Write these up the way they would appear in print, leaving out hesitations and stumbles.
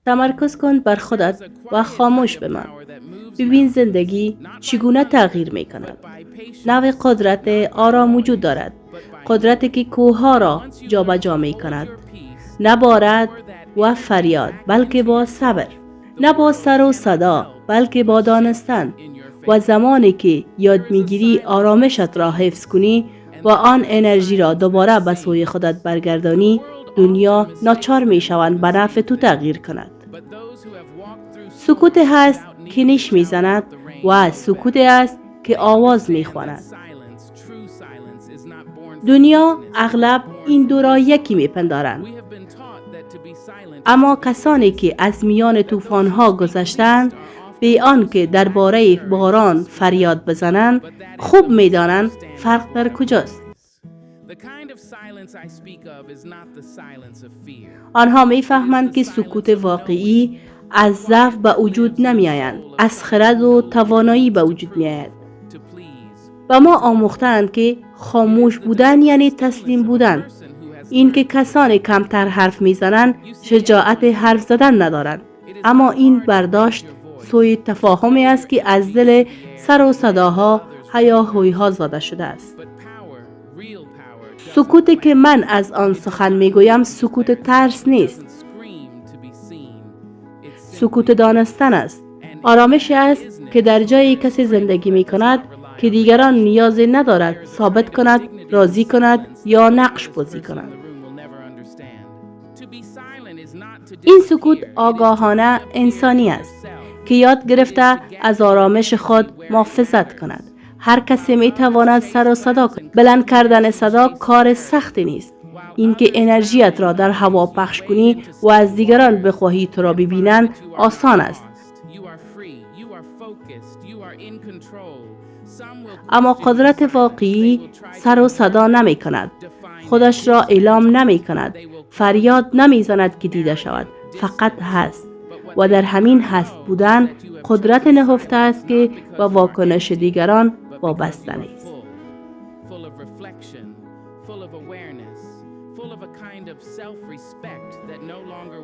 تمرکز کن بر خودت و خاموش بمان. ببین زندگی چگونه تغییر می کند. نوع قدرت آرام وجود دارد. قدرتی که کوه‌ها را جابجا می کند. نه با رعد و فریاد بلکه با صبر. نه با سر و صدا بلکه با دانستن. و زمانی که یاد میگیری آرامشت را حفظ کنی و آن انرژی را دوباره به سوی خودت برگردانی، دنیا ناچار می شوند به نفع تو تغییر کند. سکوت هست که نیش می زند و سکوت است که آواز می خواند. دنیا اغلب این دو را یکی می پندارند. اما کسانی که از میان طوفان‌ها گذشتند، بی آنکه درباره باران فریاد بزنند، خوب می‌دانند فرق در کجاست. آنها می‌فهمند که سکوت واقعی از ضعف به وجود نمی‌آید، از خرد و توانایی به وجود می‌آید. و ما آموختند که خاموش بودن یعنی تسلیم بودن. این که کسانی کمتر حرف می‌زنند شجاعت حرف زدن ندارند، اما این برداشت سوی تفاهمی است که از دل سر و صداها هیاهوی‌ها زاده شده است. سکوتی که من از آن سخن میگویم سکوت ترس نیست. سکوت دانستن است. آرامشی است که در جایی کسی زندگی می کند که دیگران نیازی ندارد ثابت کند، راضی کند یا نقش بازی کند. این سکوت آگاهانه انسانی است که یاد گرفته از آرامش خود محافظت کند. هر کسی می تواند سر و صدا کند. بلند کردن صدا کار سختی نیست. اینکه انرژیت را در هوا پخش کنی و از دیگران بخواهی تو را ببینند آسان است. اما قدرت واقعی سر و صدا نمی کند. خودش را اعلام نمی کند. فریاد نمی زند که دیده شود. فقط هست. و در همین هست بودن قدرت نهفته است که به واکنش دیگران وابسته نیست.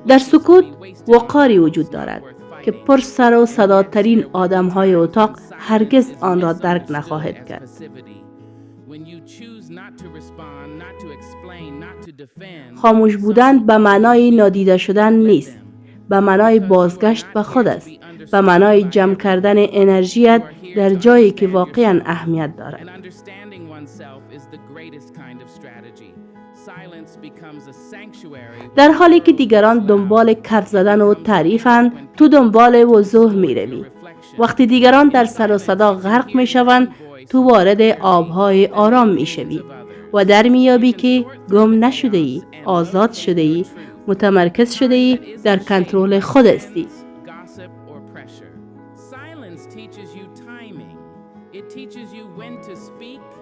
در سکوت وقاری وجود دارد که پر سر و صداترین آدم‌های اتاق هرگز آن را درک نخواهد کرد. خاموش بودن به معنای نادیده شدن نیست، به معنای بازگشت به خود است، به معنای جمع کردن انرژیت در جایی که واقعاً اهمیت دارد. در حالی که دیگران دنبال کف زدن و تعریفند، تو دنبال وضوح می روی. وقتی دیگران در سر و صدا غرق می شوند، تو وارد آبهای آرام می شوی و در می یابی که گم نشده ای، آزاد شده ای، متمرکز شده ای، در کنترل خود هستی.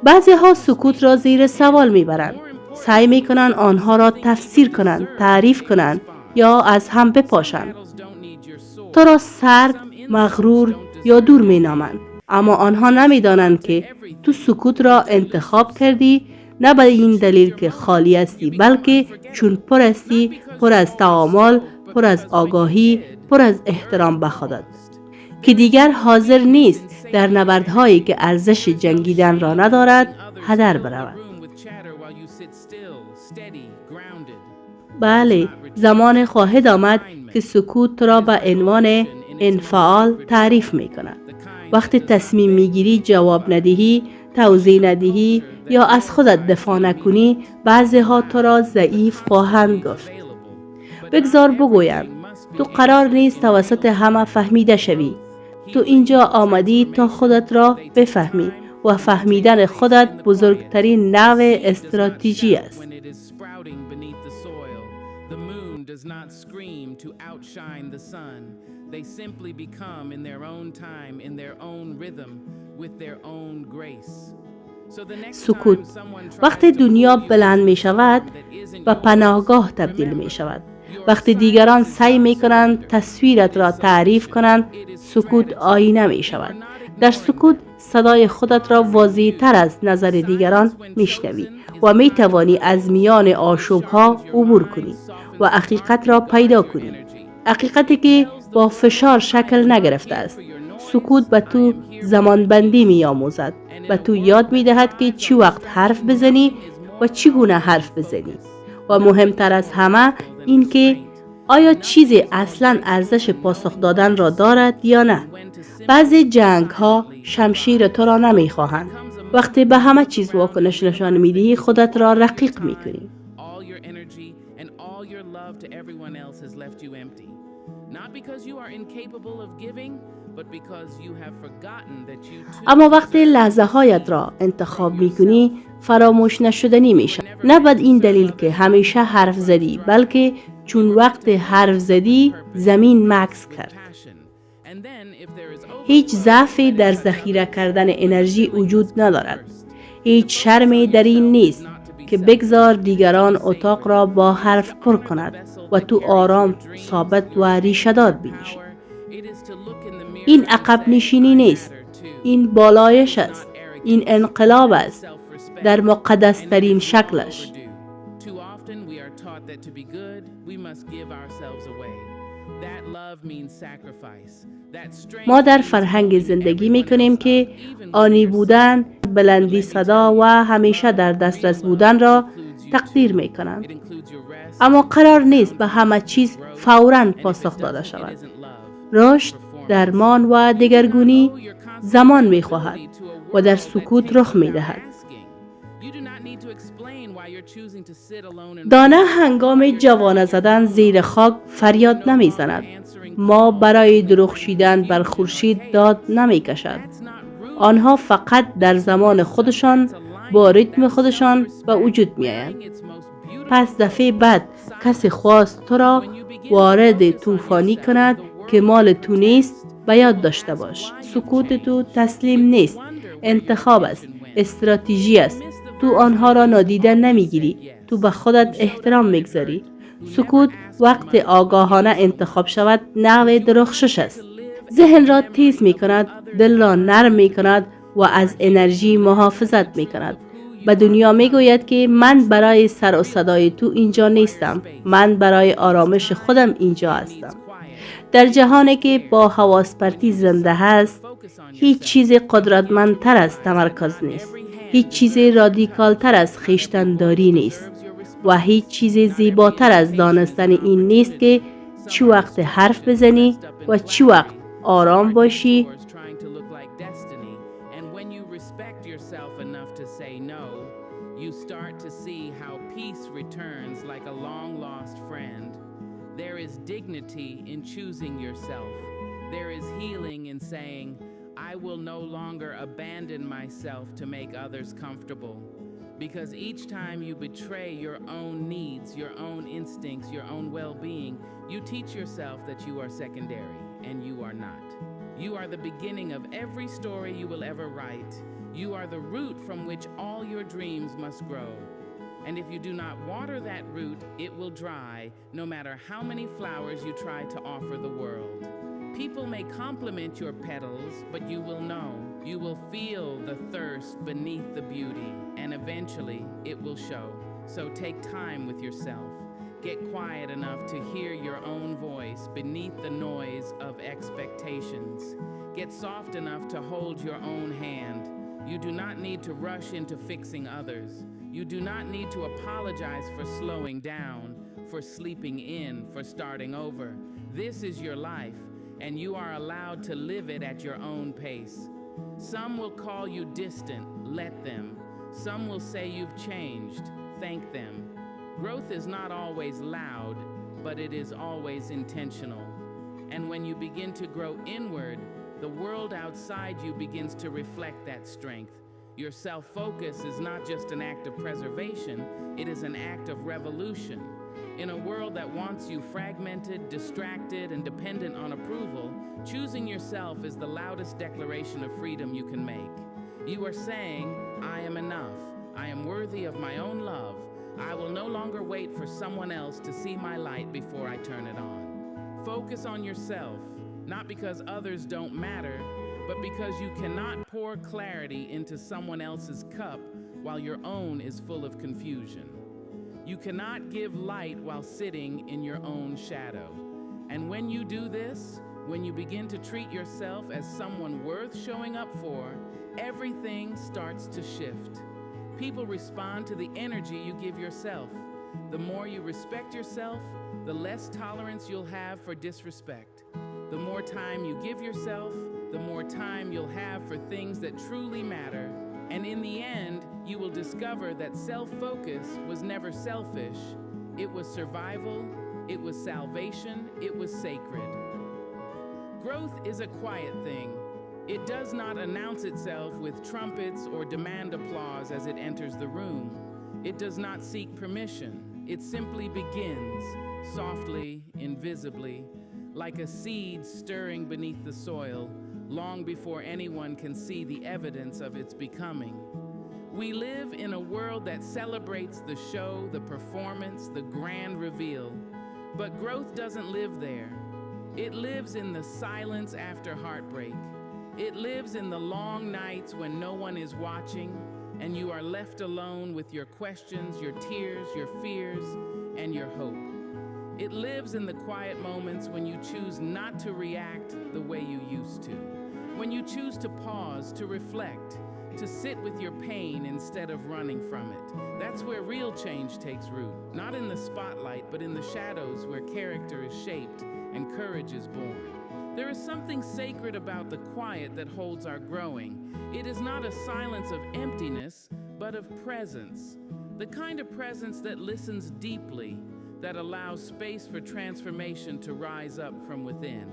بعضی ها سکوت را زیر سوال می برند. سعی می کنند آنها را تفسیر کنند، تعریف کنند یا از هم بپاشند. تو را سرد، مغرور یا دور می نامند. اما آنها نمی دانند که تو سکوت را انتخاب کردی، نه به این دلیل که خالی هستی، بلکه چون پر هستی، پر از تعامل، پر از آگاهی، پر از احترام به خودت، که دیگر حاضر نیست در نبردهایی که ارزش جنگیدن را ندارد هدر برود. بله، زمان خواهد آمد که سکوت را به عنوان انفعال تعریف می کند. وقتی تصمیم می گیری جواب ندهی، توضیح ندهی یا از خودت دفاع نکنی، بعضی ها تو را ضعیف خواهند گفت. بگذار بگویم، تو قرار نیست توسط همه فهمیده شوی. تو اینجا آمدی تا خودت را بفهمی و فهمیدن خودت بزرگترین نوع استراتژی است. سکوت وقتی دنیا بلند می شود و پناهگاه تبدیل می شود. وقتی دیگران سعی می کنند تصویرت را تعریف کنند، سکوت آینه می شود. در سکوت صدای خودت را واضح تر از نظر دیگران می شنوی و می توانی از میان آشوب‌ها عبور کنی و حقیقت را پیدا کنی. حقیقتی که با فشار شکل نگرفته است. سکوت به تو زمانبندی می آموزد. به تو یاد می دهد که چی وقت حرف بزنی و چگونه حرف بزنی. و مهمتر از همه این که آیا چیزی اصلا ارزش پاسخ دادن را دارد یا نه. بعضی جنگ ها شمشیر تو را نمی خواهند. وقتی به همه چیز واکنش نشان می دهی خودت را رقیق می کنی. اما وقتی لحظه هایت را انتخاب می کنی فراموش نشدنی می شود. نه بد این دلیل که همیشه حرف زدی، بلکه چون وقت حرف زدی زمین مکث کرد. هیچ ضعفی در ذخیره کردن انرژی وجود ندارد. هیچ شرمی در این نیست که بگذار دیگران اتاق را با حرف پر کند و تو آرام، ثابت و ریشه‌دار بنشی. این عقب نشینی نیست. این بالایش است. این انقلاب است در مقدس ترین شکلش. ما در فرهنگ زندگی می کنیم که آنی بودن، بلندی صدا و همیشه در دسترس بودن را تقدیر می کنند. اما قرار نیست به همه چیز فوراً پاسخ داده شود. رشد، درمان و دگرگونی زمان می خواهد و در سکوت رخ می دهد. دانه هنگام جوانه زدن زیر خاک فریاد نمی زند. ما برای درخشیدن بر خورشید داد نمی کشد. آنها فقط در زمان خودشان با ریتم خودشان به وجود می آیند. پس دفعه بعد کسی خواست تو را وارد طوفانی کند که مال تو نیست، به یاد داشته باش. سکوت تو تسلیم نیست، انتخاب است، استراتژی است. تو آنها را نادیده نمیگیری، تو به خودت احترام میگذاری. سکوت وقت آگاهانه انتخاب شود نوع درخشش است. ذهن را تیز می کند، دل را نرم می کند و از انرژی محافظت می کند. به دنیا می گوید که من برای سر و صدای تو اینجا نیستم، من برای آرامش خودم اینجا هستم. در جهانی که با حواس پرتی زنده است، هیچ چیز قدرتمندتر از تمرکز نیست. هیچ چیز رادیکال تر از خویشتن‌داری نیست و هیچ چیز زیباتر از دانستن این نیست که چی وقت حرف بزنی و چی وقت آرام باشی. There is dignity in choosing yourself. There is healing in saying, I will no longer abandon myself to make others comfortable. Because each time you betray your own needs, your own instincts, your own well-being, you teach yourself that you are secondary, and you are not. You are the beginning of every story you will ever write. You are the root from which all your dreams must grow. And if you do not water that root, it will dry, no matter how many flowers you try to offer the world. People may compliment your petals, but you will know. You will feel the thirst beneath the beauty, and eventually it will show. So take time with yourself. Get quiet enough to hear your own voice beneath the noise of expectations. Get soft enough to hold your own hand. You do not need to rush into fixing others. You do not need to apologize for slowing down, for sleeping in, for starting over. This is your life, and you are allowed to live it at your own pace. Some will call you distant, let them. Some will say you've changed, thank them. Growth is not always loud, but it is always intentional. And when you begin to grow inward, the world outside you begins to reflect that strength. Your self-focus is not just an act of preservation, it is an act of revolution. In a world that wants you fragmented, distracted, and dependent on approval, choosing yourself is the loudest declaration of freedom you can make. You are saying, I am enough. I am worthy of my own love. I will no longer wait for someone else to see my light before I turn it on. Focus on yourself, not because others don't matter, but because you cannot pour clarity into someone else's cup while your own is full of confusion. You cannot give light while sitting in your own shadow. And when you do this, when you begin to treat yourself as someone worth showing up for, everything starts to shift. People respond to the energy you give yourself. The more you respect yourself, the less tolerance you'll have for disrespect. The more time you give yourself, the more time you'll have for things that truly matter. And in the end, you will discover that self-focus was never selfish. It was survival, it was salvation, it was sacred. Growth is a quiet thing. It does not announce itself with trumpets or demand applause as it enters the room. It does not seek permission. It simply begins, softly, invisibly, like a seed stirring beneath the soil, long before anyone can see the evidence of its becoming. We live in a world that celebrates the show, the performance, the grand reveal. But growth doesn't live there. It lives in the silence after heartbreak. It lives in the long nights when no one is watching and you are left alone with your questions, your tears, your fears, and your hope. It lives in the quiet moments when you choose not to react the way you used to. When you choose to pause, to reflect, to sit with your pain instead of running from it. That's where real change takes root, not in the spotlight, but in the shadows where character is shaped and courage is born. There is something sacred about the quiet that holds our growing. It is not a silence of emptiness, but of presence. The kind of presence that listens deeply, that allows space for transformation to rise up from within.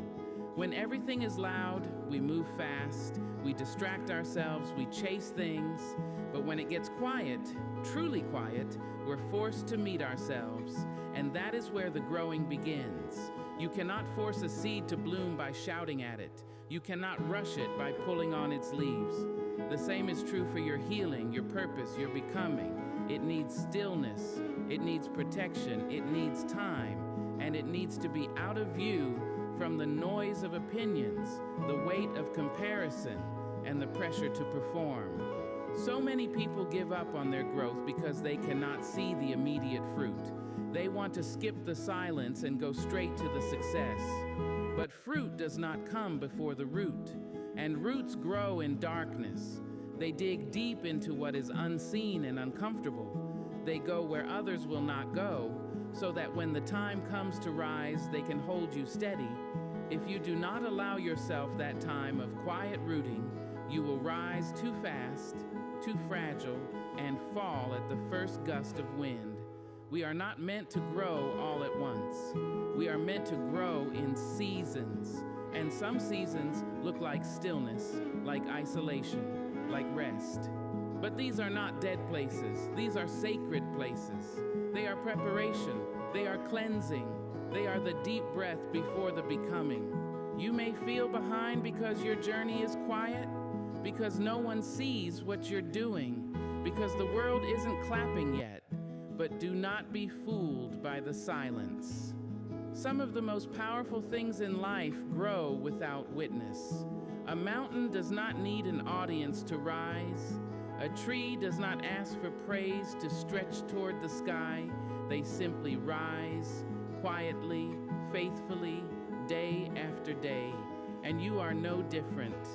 When everything is loud, we move fast, we distract ourselves, we chase things. But when it gets quiet, truly quiet, we're forced to meet ourselves. And that is where the growing begins. You cannot force a seed to bloom by shouting at it. You cannot rush it by pulling on its leaves. The same is true for your healing, your purpose, your becoming. It needs stillness, it needs protection, it needs time, and it needs to be out of view from the noise of opinions, the weight of comparison, and the pressure to perform. So many people give up on their growth because they cannot see the immediate fruit. They want to skip the silence and go straight to the success. But fruit does not come before the root, and roots grow in darkness. They dig deep into what is unseen and uncomfortable. They go where others will not go, so that when the time comes to rise, they can hold you steady. If you do not allow yourself that time of quiet rooting, you will rise too fast, too fragile, and fall at the first gust of wind. We are not meant to grow all at once. We are meant to grow in seasons. And some seasons look like stillness, like isolation, like rest. But these are not dead places. These are sacred places. They are preparation. They are cleansing. They are the deep breath before the becoming. You may feel behind because your journey is quiet, because no one sees what you're doing, because the world isn't clapping yet. But do not be fooled by the silence. Some of the most powerful things in life grow without witness. A mountain does not need an audience to rise. A tree does not ask for praise to stretch toward the sky. They simply rise, quietly, faithfully, day after day. And you are no different.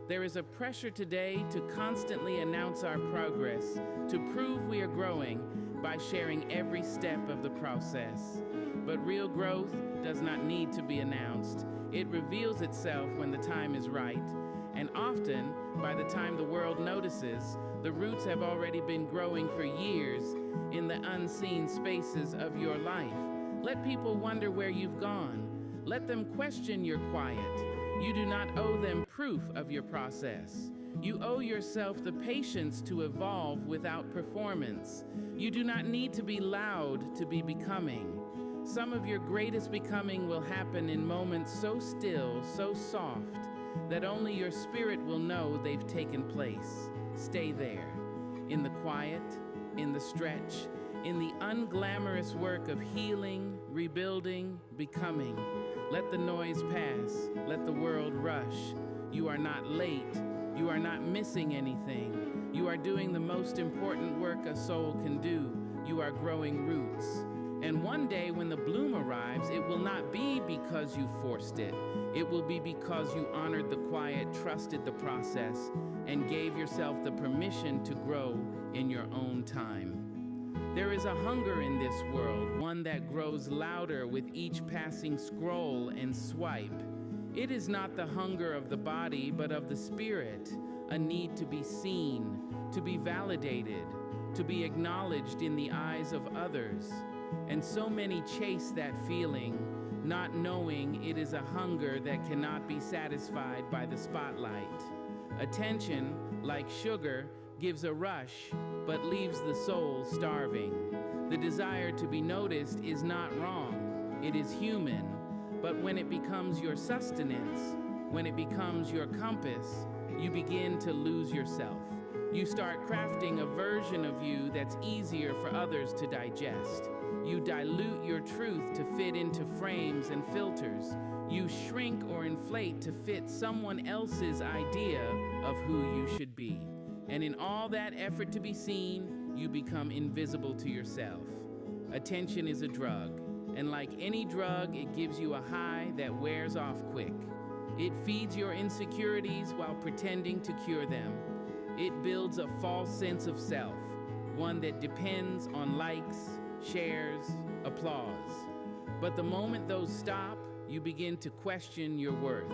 There is a pressure today to constantly announce our progress, to prove we are growing by sharing every step of the process. But real growth does not need to be announced. It reveals itself when the time is right. And often, by the time the world notices, the roots have already been growing for years in the unseen spaces of your life. Let people wonder where you've gone. Let them question your quiet. You do not owe them proof of your process. You owe yourself the patience to evolve without performance. You do not need to be loud to be becoming. Some of your greatest becoming will happen in moments so still, so soft, that only your spirit will know they've taken place. Stay there, in the quiet, in the stretch, in the unglamorous work of healing, rebuilding, becoming. Let the noise pass, let the world rush. You are not late, you are not missing anything. You are doing the most important work a soul can do. You are growing roots. And one day when the bloom arrives, it will not be because you forced it. It will be because you honored the quiet, trusted the process, and gave yourself the permission to grow in your own time. There is a hunger in this world, one that grows louder with each passing scroll and swipe. It is not the hunger of the body, but of the spirit, a need to be seen, to be validated, to be acknowledged in the eyes of others. And so many chase that feeling, not knowing it is a hunger that cannot be satisfied by the spotlight. Attention, like sugar, gives a rush, but leaves the soul starving. The desire to be noticed is not wrong, it is human. But when it becomes your sustenance, when it becomes your compass, you begin to lose yourself. You start crafting a version of you that's easier for others to digest. You dilute your truth to fit into frames and filters. You shrink or inflate to fit someone else's idea of who you should be. And in all that effort to be seen, you become invisible to yourself. Attention is a drug, and like any drug, it gives you a high that wears off quick. It feeds your insecurities while pretending to cure them. It builds a false sense of self, one that depends on likes, shares, applause. But the moment those stop, you begin to question your worth.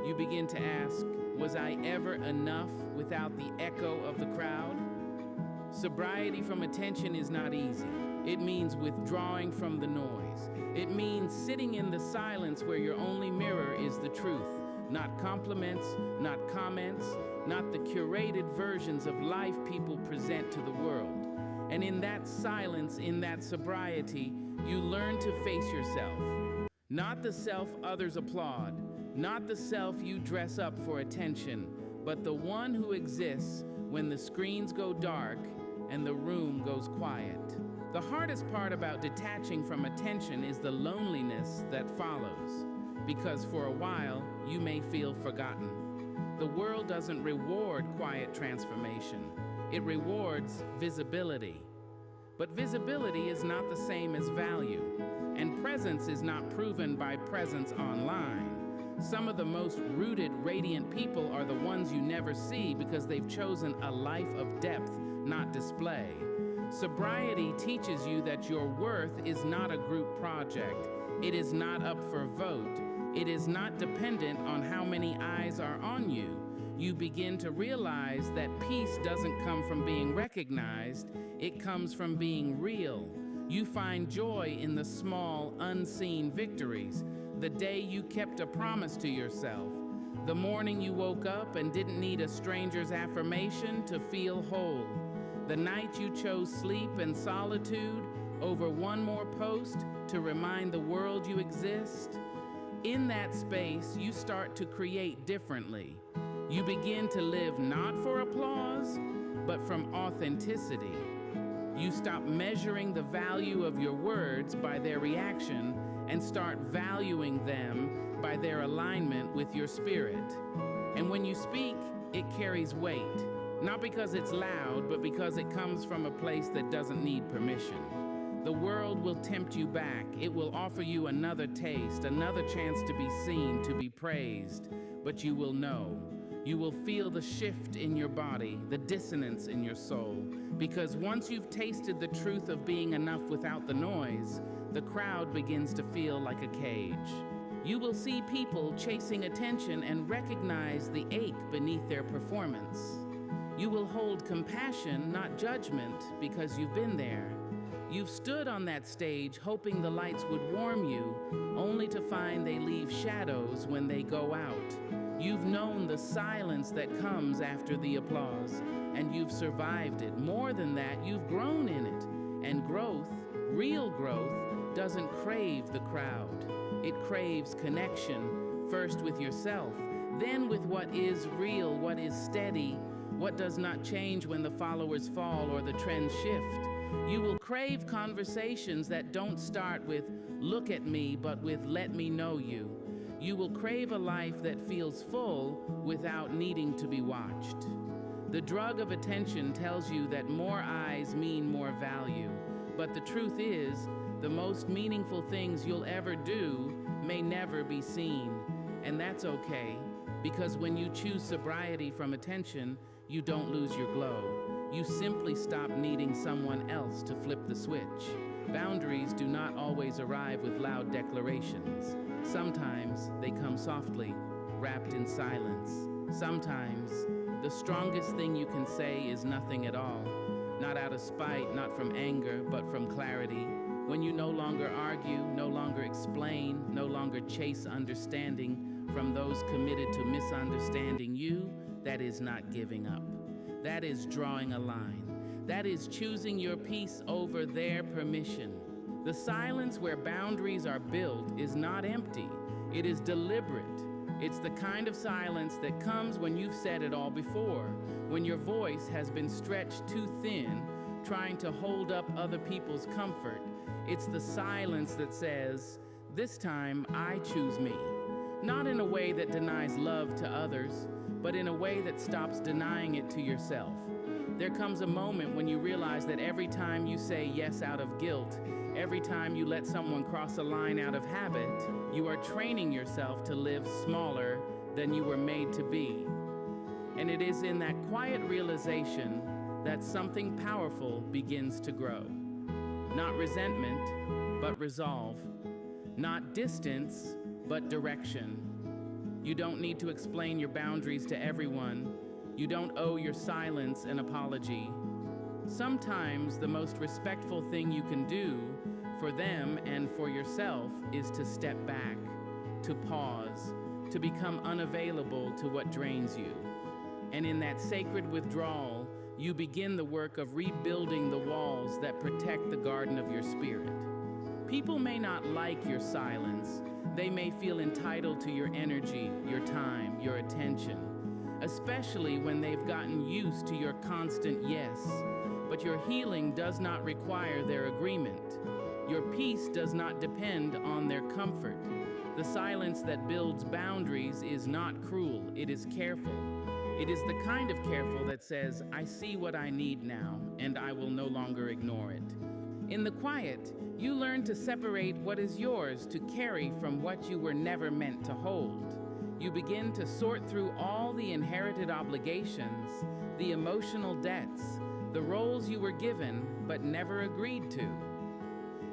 You begin to ask, was I ever enough without the echo of the crowd? Sobriety from attention is not easy. It means withdrawing from the noise. It means sitting in the silence where your only mirror is the truth, not compliments, not comments, not the curated versions of life people present to the world. And in that silence, in that sobriety, you learn to face yourself. Not the self others applaud, not the self you dress up for attention, but the one who exists when the screens go dark and the room goes quiet. The hardest part about detaching from attention is the loneliness that follows, because for a while you may feel forgotten. The world doesn't reward quiet transformation. It rewards visibility. But visibility is not the same as value, and presence is not proven by presence online. Some of the most rooted, radiant people are the ones you never see because they've chosen a life of depth, not display. Sobriety teaches you that your worth is not a group project. It is not up for vote. It is not dependent on how many eyes are on you. You begin to realize that peace doesn't come from being recognized. It comes from being real. You find joy in the small, unseen victories. The day you kept a promise to yourself. The morning you woke up and didn't need a stranger's affirmation to feel whole. The night you chose sleep and solitude over one more post to remind the world you exist. In that space, you start to create differently. You begin to live not for applause, but from authenticity. You stop measuring the value of your words by their reaction and start valuing them by their alignment with your spirit. And when you speak, it carries weight, not because it's loud, but because it comes from a place that doesn't need permission. The world will tempt you back. It will offer you another taste, another chance to be seen, to be praised, but you will know. You will feel the shift in your body, the dissonance in your soul, because once you've tasted the truth of being enough without the noise, the crowd begins to feel like a cage. You will see people chasing attention and recognize the ache beneath their performance. You will hold compassion, not judgment, because you've been there. You've stood on that stage hoping the lights would warm you, only to find they leave shadows when they go out. You've known the silence that comes after the applause, and you've survived it. More than that, you've grown in it. And growth, real growth, doesn't crave the crowd. It craves connection, first with yourself, then with what is real, what is steady, what does not change when the followers fall or the trends shift. You will crave conversations that don't start with, look at me, but with, let me know you. You will crave a life that feels full without needing to be watched. The drug of attention tells you that more eyes mean more value. But the truth is, The most meaningful things you'll ever do may never be seen. And that's okay, because when you choose sobriety from attention, you don't lose your glow. You simply stop needing someone else to flip the switch. Boundaries do not always arrive with loud declarations. Sometimes they come softly, wrapped in silence. Sometimes the strongest thing you can say is nothing at all. Not out of spite, not from anger, but from clarity. When you no longer argue, no longer explain, no longer chase understanding from those committed to misunderstanding you, that is not giving up. That is drawing a line. That is choosing your peace over their permission. The silence where boundaries are built is not empty. It is deliberate. It's the kind of silence that comes when you've said it all before, when your voice has been stretched too thin, trying to hold up other people's comfort. It's the silence that says, this time I choose me. Not in a way that denies love to others, but in a way that stops denying it to yourself. There comes a moment when you realize that every time you say yes out of guilt, every time you let someone cross a line out of habit, you are training yourself to live smaller than you were made to be. And it is in that quiet realization that something powerful begins to grow. Not resentment, but resolve. Not distance, but direction. You don't need to explain your boundaries to everyone. You don't owe your silence an apology. Sometimes the most respectful thing you can do for them and for yourself is to step back, to pause, to become unavailable to what drains you. And in that sacred withdrawal, you begin the work of rebuilding the walls that protect the garden of your spirit. People may not like your silence. They may feel entitled to your energy, your time, your attention, especially when they've gotten used to your constant yes. But your healing does not require their agreement. Your peace does not depend on their comfort. The silence that builds boundaries is not cruel, it is careful. It is the kind of careful that says, I see what I need now, and I will no longer ignore it. In the quiet, you learn to separate what is yours to carry from what you were never meant to hold. You begin to sort through all the inherited obligations, the emotional debts, the roles you were given but never agreed to.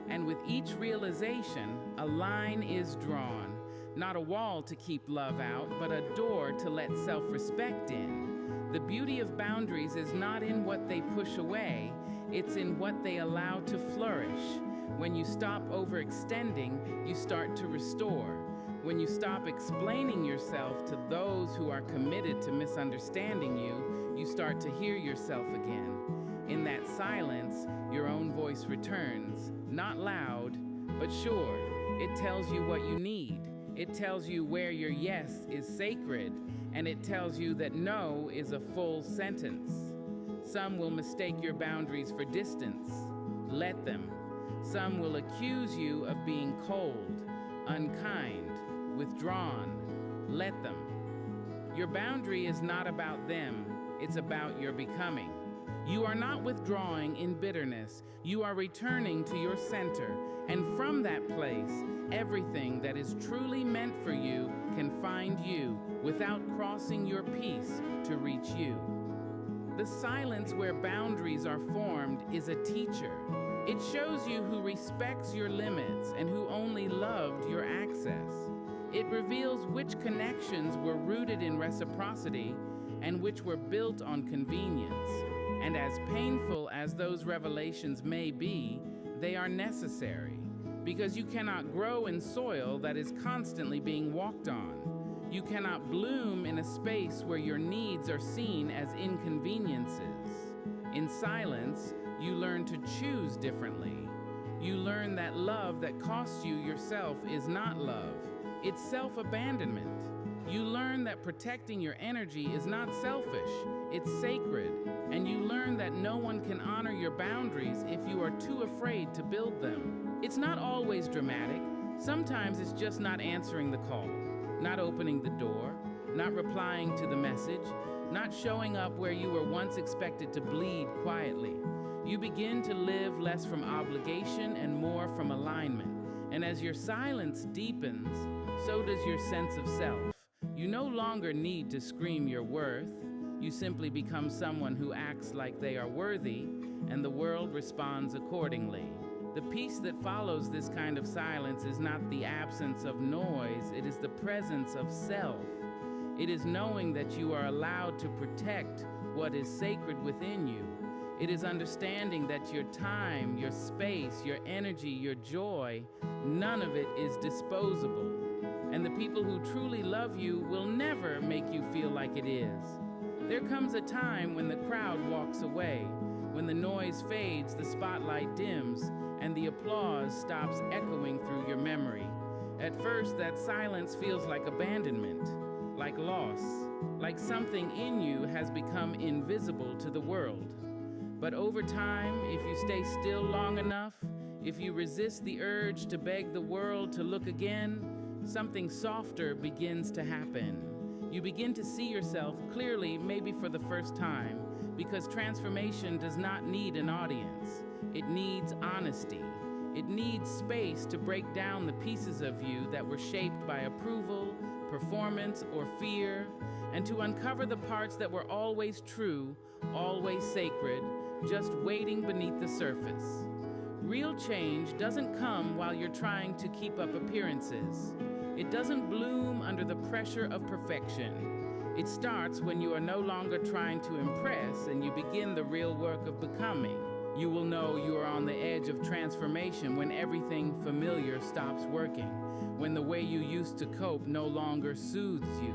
And with each realization, a line is drawn. Not a wall to keep love out, but a door to let self-respect in. The beauty of boundaries is not in what they push away, it's in what they allow to flourish. When you stop overextending, you start to restore. When you stop explaining yourself to those who are committed to misunderstanding you, you start to hear yourself again. In that silence, your own voice returns, not loud, but sure. It tells you what you need. It tells you where your yes is sacred, and it tells you that no is a full sentence. Some will mistake your boundaries for distance. Let them. Some will accuse you of being cold, unkind, withdrawn. Let them. Your boundary is not about them, it's about your becoming. You are not withdrawing in bitterness. You are returning to your center, and from that place, everything that is truly meant for you can find you without crossing your peace to reach you. The silence where boundaries are formed is a teacher. It shows you who respects your limits and who only loved your access. It reveals which connections were rooted in reciprocity and which were built on convenience. And as painful as those revelations may be, they are necessary, because you cannot grow in soil that is constantly being walked on. You cannot bloom in a space where your needs are seen as inconveniences. In silence, you learn to choose differently. You learn that love that costs you yourself is not love, it's self-abandonment. You learn that protecting your energy is not selfish, it's sacred. And you learn that no one can honor your boundaries if you are too afraid to build them. It's not always dramatic. Sometimes it's just not answering the call, not opening the door, not replying to the message, not showing up where you were once expected to bleed quietly. You begin to live less from obligation and more from alignment. And as your silence deepens, so does your sense of self. You no longer need to scream your worth. You simply become someone who acts like they are worthy, and the world responds accordingly. The peace that follows this kind of silence is not the absence of noise, it is the presence of self. It is knowing that you are allowed to protect what is sacred within you. It is understanding that your time, your space, your energy, your joy, none of it is disposable. And the people who truly love you will never make you feel like it is. There comes a time when the crowd walks away, when the noise fades, the spotlight dims, and the applause stops echoing through your memory. At first, that silence feels like abandonment, like loss, like something in you has become invisible to the world. But over time, if you stay still long enough, if you resist the urge to beg the world to look again, something softer begins to happen. You begin to see yourself clearly, maybe for the first time, because transformation does not need an audience. It needs honesty. It needs space to break down the pieces of you that were shaped by approval, performance, or fear, and to uncover the parts that were always true, always sacred, just waiting beneath the surface. Real change doesn't come while you're trying to keep up appearances. It doesn't bloom under the pressure of perfection. It starts when you are no longer trying to impress and you begin the real work of becoming. You will know you are on the edge of transformation when everything familiar stops working, when the way you used to cope no longer soothes you,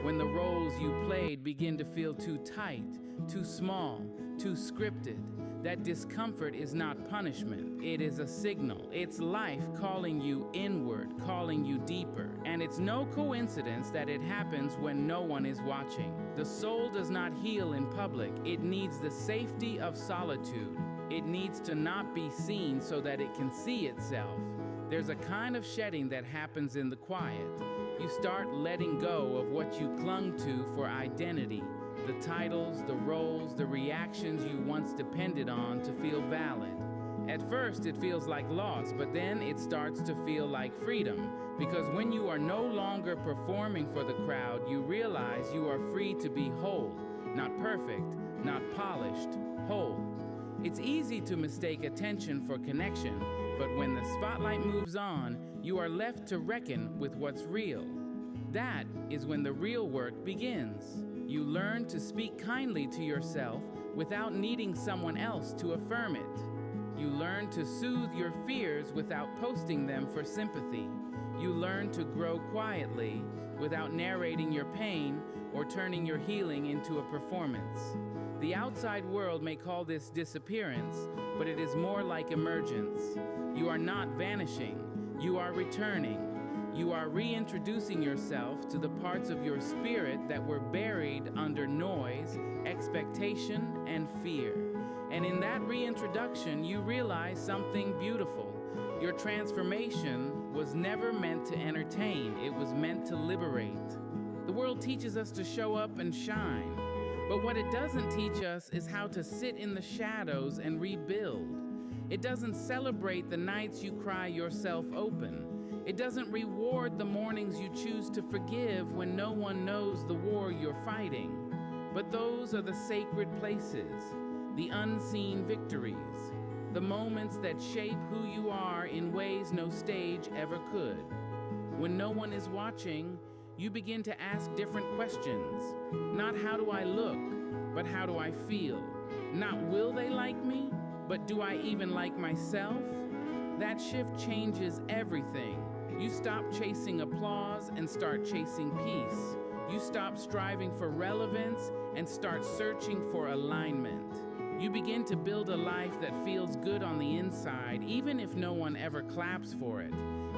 when the roles you played begin to feel too tight, too small, too scripted. That discomfort is not punishment, it is a signal. It's life calling you inward, calling you deeper. And it's no coincidence that it happens when no one is watching. The soul does not heal in public, it needs the safety of solitude. It needs to not be seen so that it can see itself. There's a kind of shedding that happens in the quiet. You start letting go of what you clung to for identity. The titles, the roles, the reactions you once depended on to feel valid. At first, it feels like loss, but then it starts to feel like freedom. Because when you are no longer performing for the crowd, you realize you are free to be whole. Not perfect, not polished, whole. It's easy to mistake attention for connection, but when the spotlight moves on, you are left to reckon with what's real. That is when the real work begins. You learn to speak kindly to yourself without needing someone else to affirm it. You learn to soothe your fears without posting them for sympathy. You learn to grow quietly without narrating your pain or turning your healing into a performance. The outside world may call this disappearance, but it is more like emergence. You are not vanishing, you are returning. You are reintroducing yourself to the parts of your spirit that were buried under noise, expectation, and fear. And in that reintroduction, you realize something beautiful. Your transformation was never meant to entertain, it was meant to liberate. The world teaches us to show up and shine, but what it doesn't teach us is how to sit in the shadows and rebuild. It doesn't celebrate the nights you cry yourself open. It doesn't reward the mornings you choose to forgive when no one knows the war you're fighting. But those are the sacred places, the unseen victories, the moments that shape who you are in ways no stage ever could. When no one is watching, you begin to ask different questions. Not how do I look, but how do I feel? Not will they like me, but do I even like myself? That shift changes everything. You stop chasing applause and start chasing peace. You stop striving for relevance and start searching for alignment. You begin to build a life that feels good on the inside, even if no one ever claps for it.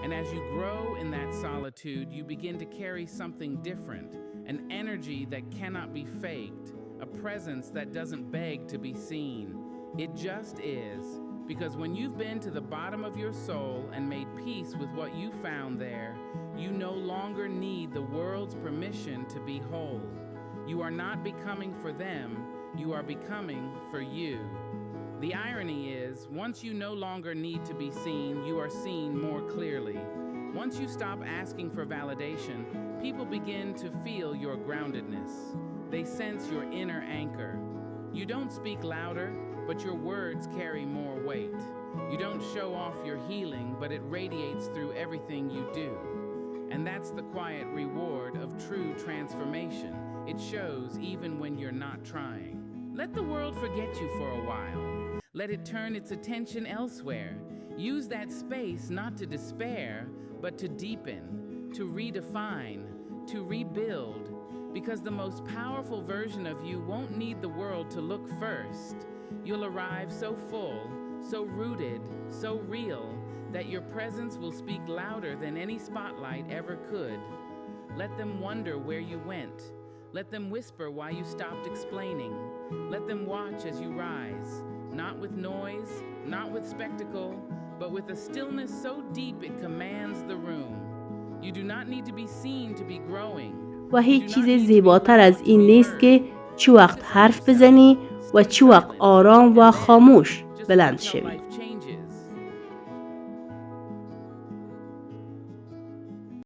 And as you grow in that solitude, you begin to carry something different, an energy that cannot be faked, a presence that doesn't beg to be seen. It just is. Because when you've been to the bottom of your soul and made peace with what you found there, you no longer need the world's permission to be whole. You are not becoming for them, you are becoming for you. The irony is, once you no longer need to be seen, you are seen more clearly. Once you stop asking for validation, people begin to feel your groundedness. They sense your inner anchor. You don't speak louder, but your words carry more weight. You don't show off your healing, but it radiates through everything you do. And that's the quiet reward of true transformation. It shows even when you're not trying. Let the world forget you for a while. Let it turn its attention elsewhere. Use that space not to despair, but to deepen, to redefine, to rebuild. Because the most powerful version of you won't need the world to look first. You'll arrive so full, so rooted, so real, that your presence will speak louder than any spotlight ever could. Let them wonder where you went. Let them whisper why you stopped explaining. Let them watch as you rise, not with noise, not with spectacle, but with a stillness so deep it commands the room. You do not need to be seen to be growing. و هیچ چیز زیباتر از این نیست که چه وقت حرف بزنی و چه وقت آرام و خاموش بلند شوی.